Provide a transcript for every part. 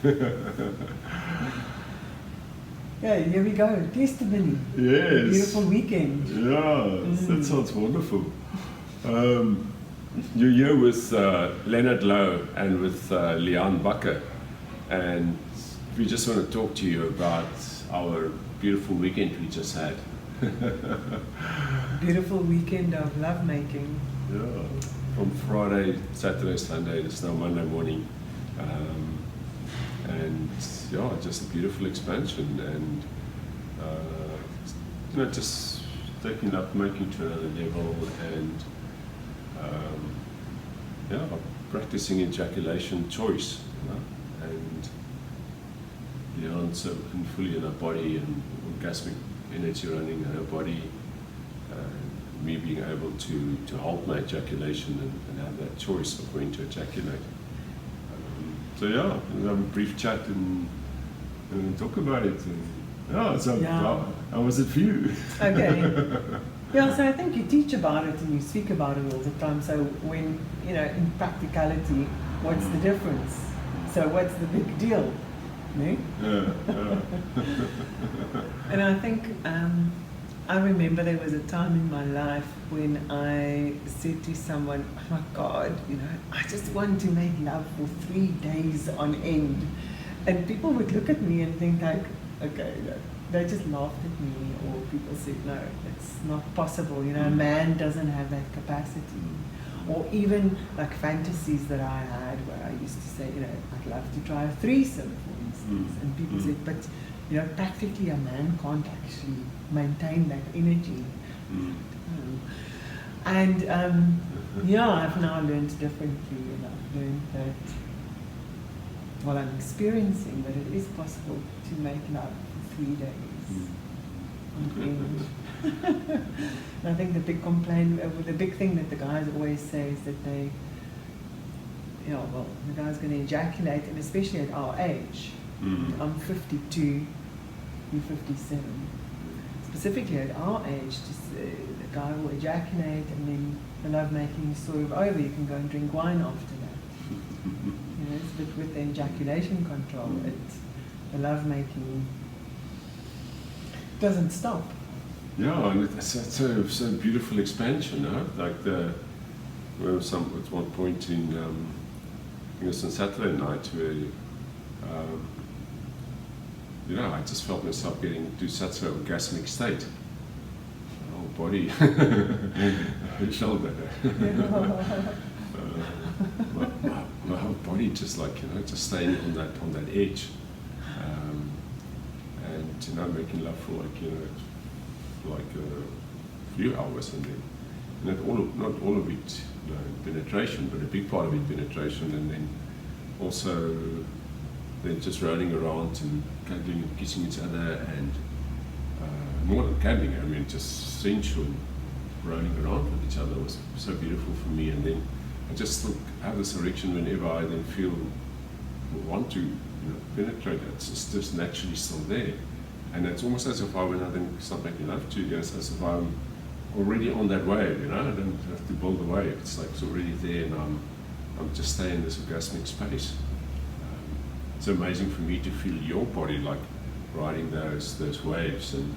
Yeah, here we go. Testimony. Yes. Beautiful weekend. Yeah, that sounds wonderful. You're here with Lenerd, Louw and with Leán, Bakker, and we just want to talk to you about our beautiful weekend we just had. Beautiful weekend of lovemaking. Yeah, from Friday, Saturday, Sunday, it's now Monday morning. And yeah, just a beautiful expansion, and just taking up, making to another level, and practicing ejaculation choice, and Leán so fully in her body and orgasmic energy running in her body, me being able to hold my ejaculation and have that choice of when to ejaculate. So yeah, we'll have a brief chat and talk about it. How was it for you? Okay. Yeah, so I think you teach about it and you speak about it all the time. So when, in practicality, what's the difference? So what's the big deal? No? Yeah. And I think, I remember there was a time in my life when I said to someone, oh my God, I just want to make love for 3 days on end. And people would look at me and think like, okay, they just laughed at me, or people said, no, it's not possible, a man doesn't have that capacity. Or even like fantasies that I had where I used to say, I'd love to try a threesome, for instance. And people said, but practically a man can't actually maintain that energy. And I've now learned differently, and I've learned that, well, I'm experiencing that it is possible to make love for 3 days on end. And I think the big the big thing that the guys always say is that the guy's going to ejaculate, and especially at our age. I'm 52, you're 57. Specifically at our age, the guy will ejaculate, and then the lovemaking is sort of over. You can go and drink wine after that. But with the ejaculation control, the lovemaking doesn't stop. Yeah, and it's a beautiful expansion, huh? Like at one point in, I think it was on Saturday night, where I just felt myself getting to such an orgasmic state. My whole body, shoulder. My whole body just just staying on that edge, and making love for a few hours, and then not all of it penetration, but a big part of it penetration, and then also then just rolling around and cuddling and kissing each other, and more than cuddling, just sensual rolling around with each other was so beautiful for me. And then I just have this erection whenever I then feel want to penetrate. It's just naturally still there, and it's almost as if when I then start making love to you, it's as if I'm already on that wave. I don't have to build a wave. It's like it's already there, and I'm just staying in this orgasmic space. It's amazing for me to feel your body like riding those waves and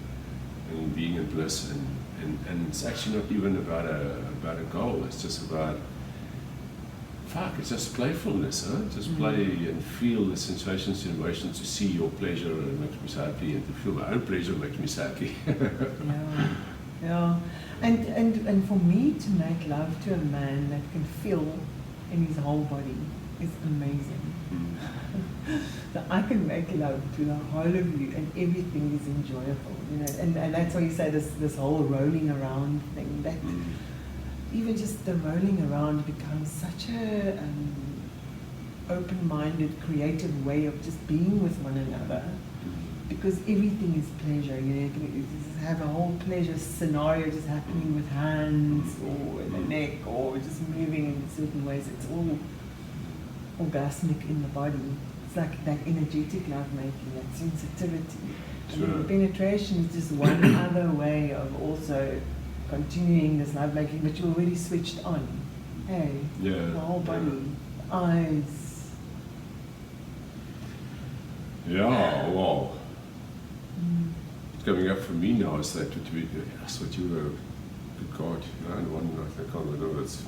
being in bliss, and it's actually not even about a goal. It's just about it's just playfulness, huh? Just play and feel the sensations and emotions. To see your pleasure makes me so happy, and to feel my own pleasure makes me so happy. Yeah. And for me to make love to a man that can feel in his whole body is amazing. So I can make love to the whole of you, and everything is enjoyable, and that's why you say this whole rolling around thing, that even just the rolling around becomes such a open-minded, creative way of just being with one another, because everything is pleasure. You can just have a whole pleasure scenario just happening with hands or the neck, or just moving in certain ways. It's all orgasmic in the body. It's like that energetic lovemaking, that sensitivity. Sure. And the penetration is just one other way of also continuing this lovemaking, but you're already switched on. Hey, the whole body, eyes. Yeah, wow. Coming up for me now is that that's what you were, good God, and one night, I can't remember, it's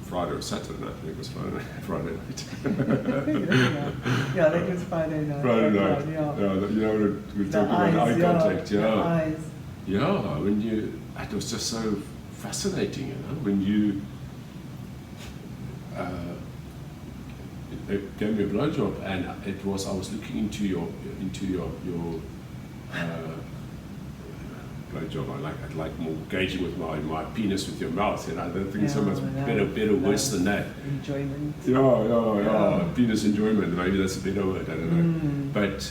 Friday or Saturday night, I think it was Friday night. Yeah, I think it was Friday night. Friday night, we're talking about eye contact, The eyes. Yeah, it was just so fascinating, when you it gave me a blowjob, and I was looking into your blowjob. I like more engaging with my penis with your mouth, I don't think it's so much better worse than that. Enjoyment. Yeah. Penis enjoyment, maybe that's a better word, I don't know. But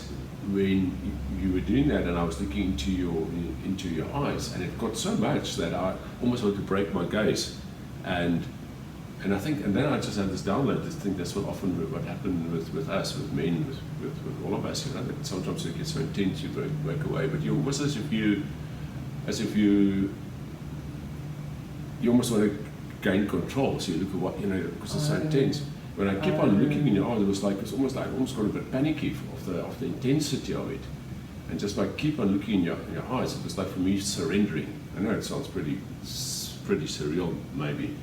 when you were doing that, and I was looking into your eyes, and it got so much that I almost wanted to break my gaze, and then I just had this download. I think that's what happened with us, with men, with all of us. That sometimes it gets so intense you break away, but you almost as if you almost want to gain control. So you look at what because it's so intense. When I kept on looking in your eyes, it was almost got a bit panicky of the intensity of it, and just by keep on looking in your eyes, it was like for me surrendering. I know it sounds pretty surreal maybe,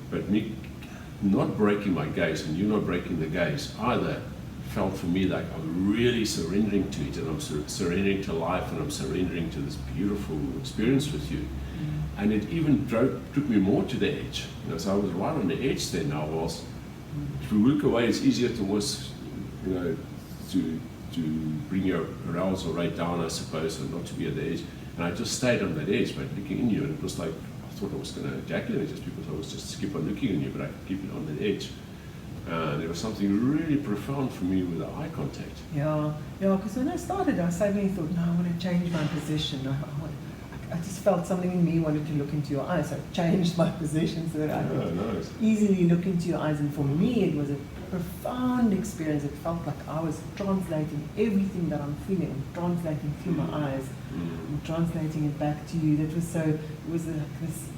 but me not breaking my gaze and you not breaking the gaze either felt for me like I'm really surrendering to it, and I'm surrendering to life, and I'm surrendering to this beautiful experience with you. And it even took me more to the edge. So I was right on the edge then. I was. If we look away, it's easier to bring your arousal right down, I suppose, and not to be at the edge. And I just stayed on that edge by looking in you, and it was like I thought I was going to ejaculate just because I was just keep on looking in you, but I could keep it on that edge. There was something really profound for me with the eye contact. Yeah, because when I started, I suddenly thought, no, I want to change my position. I just felt something in me wanted to look into your eyes, so I changed my position so that I could easily look into your eyes. And for me, it was a profound experience. It felt like I was translating everything that I'm feeling, translating through my eyes, and translating it back to you. It was like this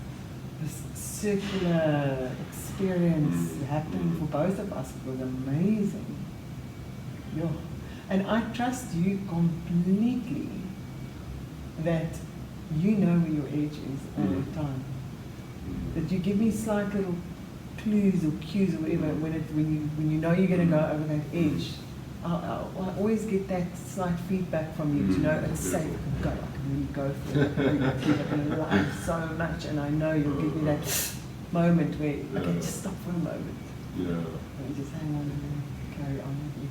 circular experience happened for both of us. It was amazing. Yeah. And I trust you completely that you know where your edge is all the time. That you give me slight little clues or cues or whatever when you know you're going to go over that edge. I always get that slight feedback from you to know it's safe. I can really go for it. I really keep it alive so much, and I know you'll give me that moment where I can just stop for a moment. And just hang on and then carry on with you.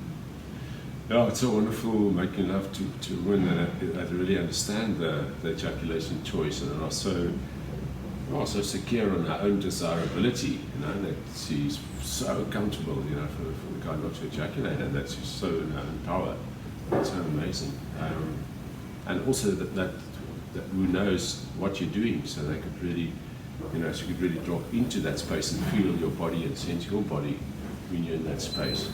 Yeah, it's so wonderful making love to women that really understand the ejaculation choice, and are so secure on her own desirability, that she's so comfortable, for the guy not to ejaculate, and that she's so in her own power. It's so amazing. And also that who knows what you're doing, so they could really, so you could really drop into that space and feel your body and sense your body when you're in that space.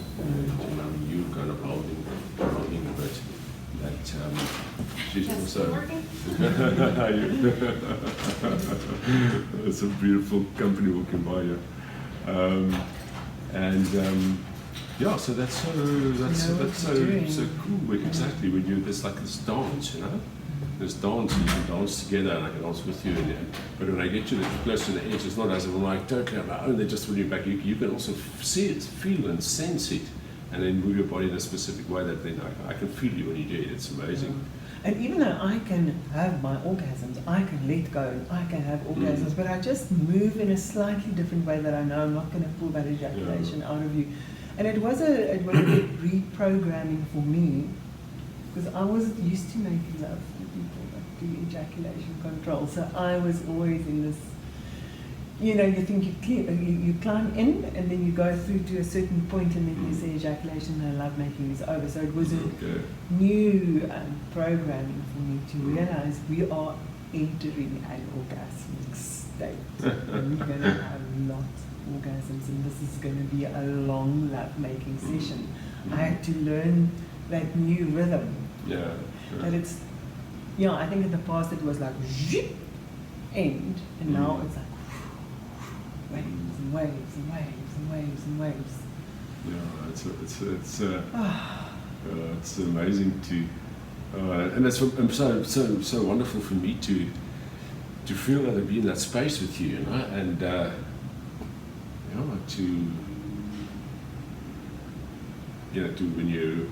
You kind of holding a bit. That she's also. It's a beautiful company walking by you. So that's so cool. Exactly, when there's like this dance, This dance, and you can dance together, and I can dance with you. But when I get you close to the edge, it's not as if I'm like totally on my own. They're just pulling you back. You can also see it, feel and sense it, and then move your body in a specific way that then I can feel you when you do it. It's amazing. Yeah. And even though I can have my orgasms, I can let go, and I can have orgasms, but I just move in a slightly different way that I know I'm not going to pull that ejaculation out of you. And it was a big reprogramming for me, because I wasn't used to making love with people that do ejaculation control. So I was always in this, you think you climb in, and then you go through to a certain point, and then you say ejaculation and love making is over. So it was a new programming for me to realize we are entering an orgasmic state. And we're going to have lots of orgasms, and this is going to be a long love making session. I had to learn that new rhythm. That it's, I think in the past it was like zip, end, and now it's like waves and waves and waves and waves and waves. Yeah, it's amazing to, and it's so wonderful for me to feel that I've been in that space with you, you know, and to when you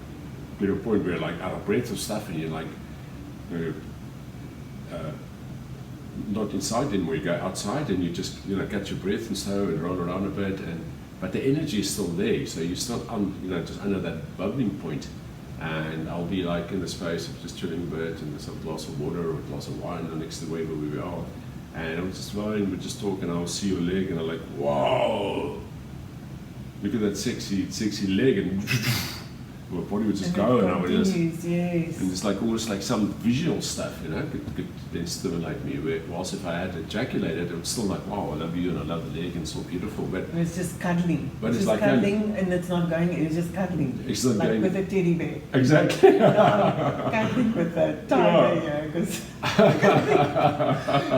get to a point where you're like out of breath or stuff, and you're like, not inside anymore. You go outside and you just catch your breath and so and roll around a bit, but the energy is still there. So you're still just under that bubbling point. And I'll be like in the space of just chilling a bit and some glass of water or a glass of wine next to wherever we are. And I'm just lying, we're just talking, I'll see your leg and I'm like, wow, look at that sexy leg, and my body would just go and I would just, yes. and it's like almost like some visual stuff, could then stimulate me. Whilst if I had ejaculated, it was still like, wow, I love you and I love the leg and it's so beautiful. But it's just cuddling. But it's just like cuddling, and it's not going. It's just cuddling. It's not like going with a teddy bear. Exactly. Cuddling with a tiger, because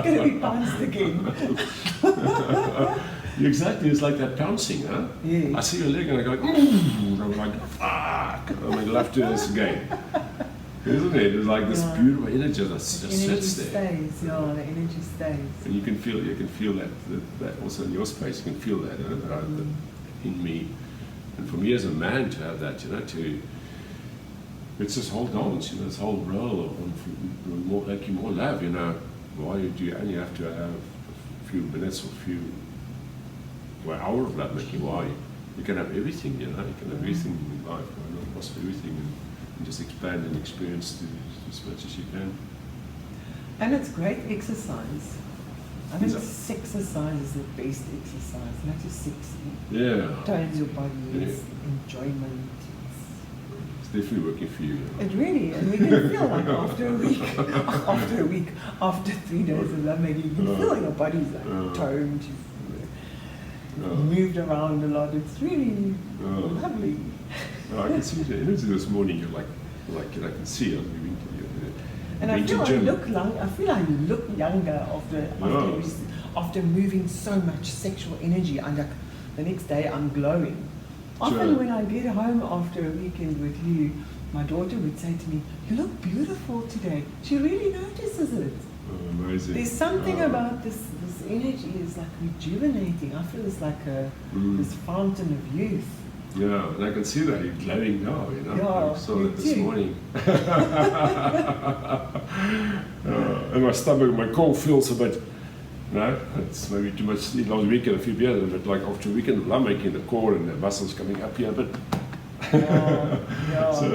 gonna be pounced again. Exactly, it's like that pouncing, huh? Yeah. I see your leg and I go, and I'm like, fuck, I'm love to do this again. Isn't it? It's like this beautiful energy that just sits there. The energy stays. And you can feel that also in your space. You can feel that, in me. And for me as a man to have that, it's this whole dance, this whole role of more love, Why do you only have to have a few minutes or hour of love making? Why? You can have everything, you can have everything in life, possibly everything, and just expand and experience as much as you can. And it's great exercise. I think exercise is the best exercise, not just sexy. Yeah. Tones your body, it's enjoyment. It's definitely working for you. It really, and we can feel like after a week, after 3 days of lovemaking, you can feel your body's like toned, you've moved around a lot. It's really lovely. I can see the energy this morning. You're like I can see it. And I feel I look younger after moving so much sexual energy. And like the next day I'm glowing. Often when I get home after a weekend with you, my daughter would say to me, "You look beautiful today." She really notices it. Oh, amazing. There's something about this energy is like rejuvenating. I feel it's like this fountain of youth. Yeah, and I can see that you're glowing now, Yeah, I saw that this morning. And my stomach, my core feels a bit, it's maybe too much sleep. Last weekend, a few beers, but like after a weekend of lovemaking, the core and the muscles coming up here a bit. So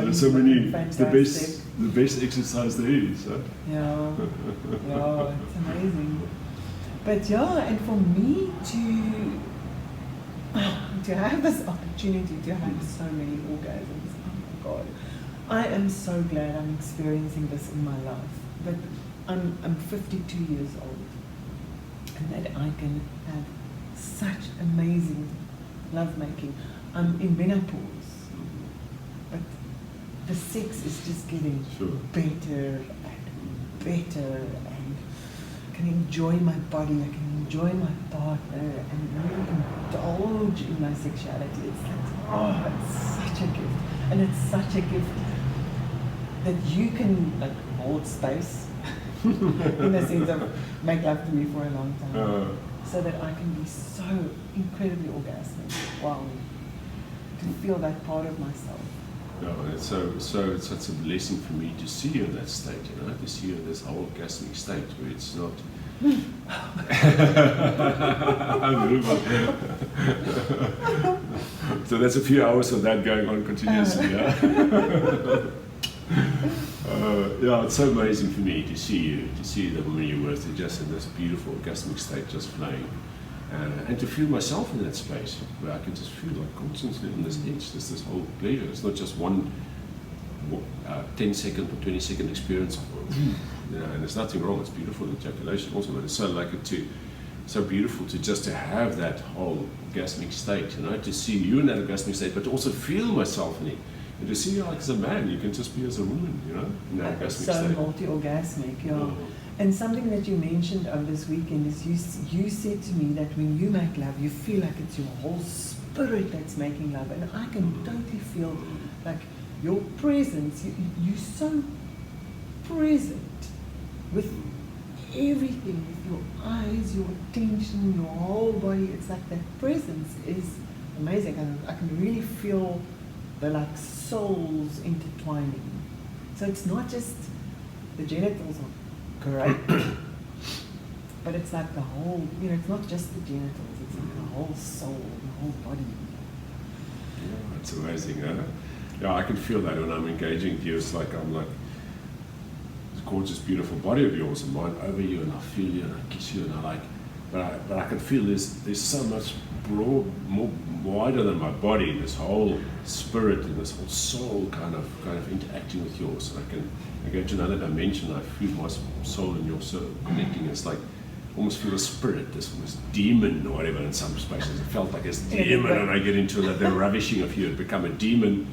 it's so many. It's the best exercise there is. Huh? Yeah, it's amazing. But and for me to have this opportunity to have so many orgasms, oh my God, I am so glad I'm experiencing this in my life. That I'm 52 years old, and that I can have such amazing lovemaking. I'm in menopause, but the sex is just getting better and better, and I can enjoy my body, I can enjoy my partner, and really indulge in my sexuality. It's like, it's such a gift, and it's such a gift that you can hold space in the sense of make love to me for a long time, so that I can be so incredibly orgasmic. Wow. To feel that part of myself. Yeah, it's it's such a blessing for me to see you in that state, to see you in this whole orgasmic state where it's not. So that's a few hours of that going on continuously. It's so amazing for me to see the woman you're with, just in this beautiful orgasmic state, just flowing. And to feel myself in that space, where I can just feel like constantly on this edge, this whole pleasure. It's not just one 10-second or 20-second experience of, and there's nothing wrong. It's beautiful ejaculation also, but it's so so beautiful to have that whole orgasmic state, to see you in that orgasmic state, but to also feel myself in it. And to see you like as a man, you can just be as a woman, in that orgasmic state. So multi-orgasmic, And something that you mentioned over this weekend is you said to me that when you make love, you feel like it's your whole spirit that's making love. And I can totally feel like your presence, you're so present with everything, with your eyes, your attention, your whole body. It's like that presence is amazing, and I can really feel the like souls intertwining. So it's not just the genitals are great, but it's like the whole, it's not just the genitals, it's like the whole soul, the whole body. Yeah, it's amazing, huh? Yeah, I can feel that when I'm engaging with you. It's like I'm like, this gorgeous, beautiful body of yours and mine over you, and I feel you and I kiss you and I like, but I can feel there's so much broad, more wider than my body, this whole spirit and this whole soul kind of interacting with yours. And I go to another dimension. I feel my soul and your soul connecting. It's like almost feel a spirit, this demon or whatever in some spaces. It felt like this demon, and I get into the ravishing of you. It become a demon,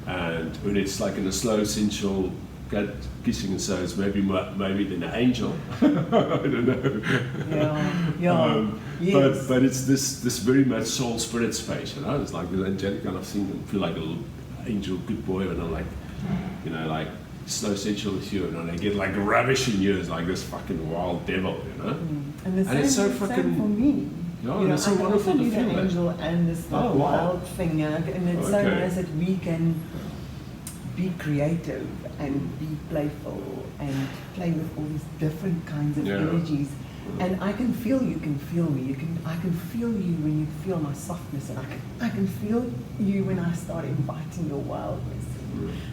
and when it's like in a slow, sensual gut kissing, and so it's maybe then an angel. I don't know. Yeah. Yes. But it's this very much soul spirit space, It's like the angelic kind of thing. And feel like a little angel, good boy, and I'm like, like slow sensual with you, and I get like ravishing you as like this fucking wild devil, And it's so fucking same for me. Yeah, it's so wonderful to feel an angel and this wild thing, and it's so nice that we can be creative and be playful and play with all these different kinds of energies. And I can feel you can feel me. I can feel you when you feel my softness, and I can feel you when I start inviting your wildness,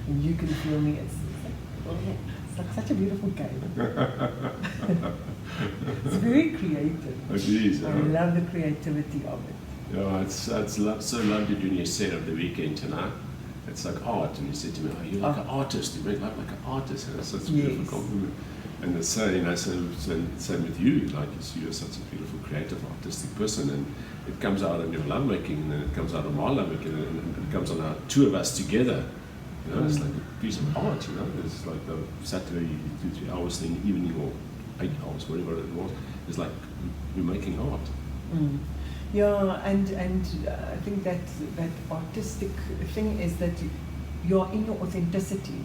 and you can feel me. It's like such a beautiful game. It's very creative. It is. I love the creativity of it. Yeah, it's so lovely when you said of the weekend tonight. It's like art, and you said to me, "Oh, you're like an artist. You make life like an artist," and it's such a beautiful compliment. And it's same with you. Like you're such a beautiful, creative, artistic person, and it comes out in your lovemaking, and then it comes out in my lovemaking, and it comes on our two of us together. It's like a piece of art. It's like the Saturday 2-3 hours thing, evening, or 8 hours, whatever it was. It's like we're making art. Yeah, and I think that artistic thing is that you're in your authenticity.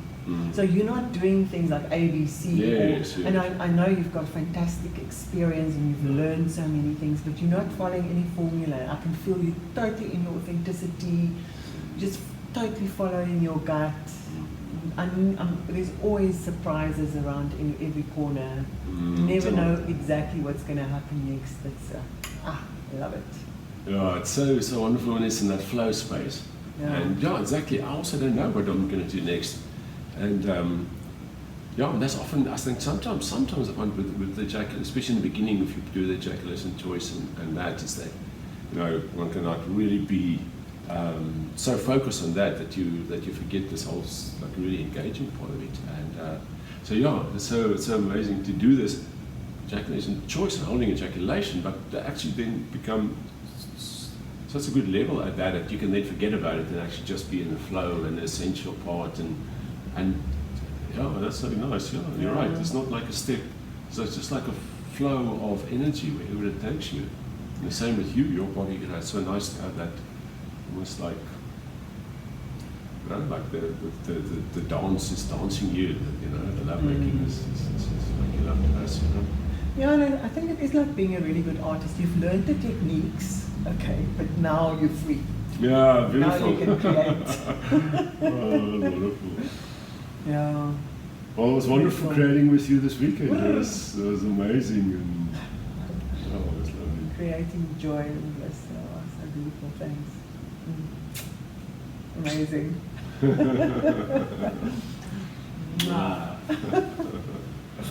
So you're not doing things like ABC. Yes. And I know you've got fantastic experience and you've learned so many things, but you're not following any formula. I can feel you totally in your authenticity, just totally following your gut. There's always surprises around in every corner. You never know exactly what's going to happen next. I love it. Yeah, it's so wonderful when it's in that flow space. Yeah. And exactly. I also don't know what I'm going to do next. And and that's often, I think sometimes I find with the ejaculation, especially in the beginning, if you do the ejaculation choice and that, is that one cannot really be so focused on that you forget this whole like really engaging part of it. And it's so amazing to do this ejaculation choice and holding ejaculation, but to actually then become such a good level at that you can then forget about it and actually just be in the flow and the essential part and that's so nice. You're right. It's not like a step. So it's just like a flow of energy wherever it takes you. And the same with you, your body. It's so nice to have that almost like like the dance is dancing you. The love making is making love to us. Yeah, and I think it is like being a really good artist. You've learned the techniques, okay, but now you're free. Yeah, beautiful. Now you can create. Wonderful. Yeah. Well, it was wonderful creating with you this weekend. It was amazing, and it was lovely. Creating joy and bliss. Oh, so beautiful. Thanks. Amazing.